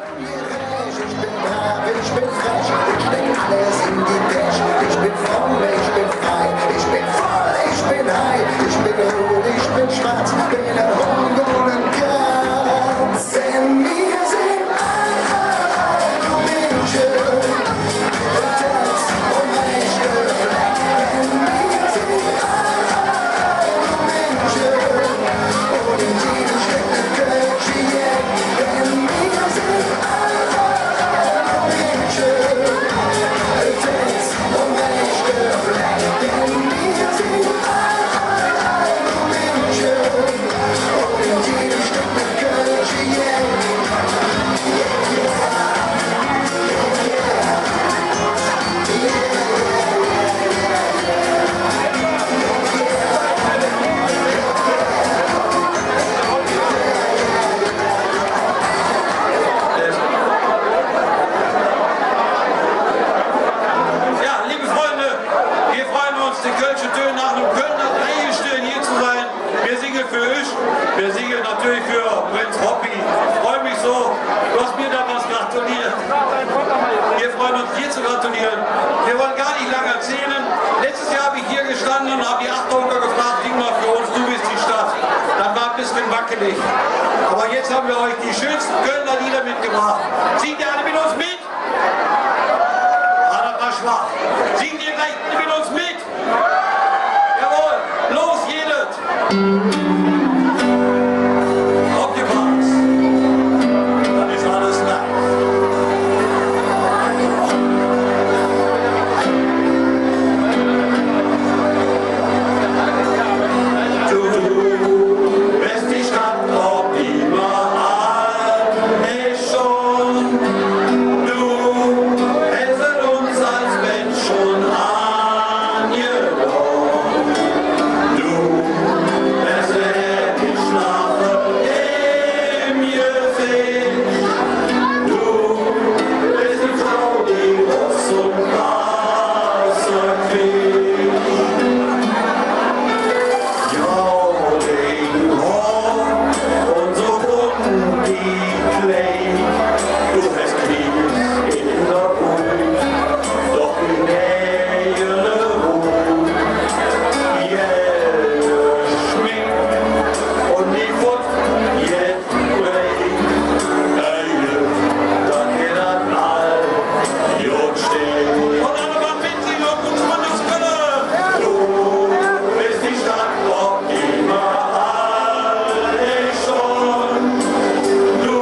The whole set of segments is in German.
Ich bin brav, ich bin frech, ich steck alles in die Tasche. Ich bin fromm, ich bin frei, ich bin voll, ich bin high. Ich bin rot, ich bin schwarz, bin ein Hund ohne Kratz. Denn wir sind alle Menschen, das und recht gefleckt. Denn wir sind alle Menschen, und in jedem Stück eine Kölsche Jack. Denn wir sind alle Menschen, das und recht gefleckt. Denn wir sind alle Menschen, und in jedem Stück eine Kölsche Jack. Ja, liebe Freunde, wir freuen uns, die Kölsche Töne nach dem Kölner Dreierstirn hier zu sein. Wir singen für euch, wir singen natürlich für Prinz Hoppi. Ich freue mich so, du hast mir da was gratuliert. Wir freuen uns, dir zu gratulieren. Wir wollen gar nicht lange erzählen. Letztes Jahr habe ich hier gestanden und habe die Achtunker gefragt, sing mal für uns, du bist die Stadt. Das war ein bisschen wackelig. Aber jetzt haben wir euch die schönsten Kölner Lieder mitgebracht. Singt ihr alle mit uns mit? Das war schwach. Singt ihr gleich mit uns mit? Jawohl, los jedet! Aufgepasst! Dann ist alles klar. Du bist die Stadt, ob überall ist schon. Du hältst uns als Mensch schon angelohnt. Du bist die Schlafe im Gesicht. Du bist die Frau, die Ross und Wasser kriegt. Joding hoch und so bunt die Klee. Du hast Krieg in der Ruhe, doch in Nähe Ruhe. Jede Schmink und die Futt, jed Break. Dann geht das all, Jod steht. Und alle mal mitsingen und uns von uns können. Du bist die Stadt, ob überall ist schon. Du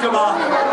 gemacht.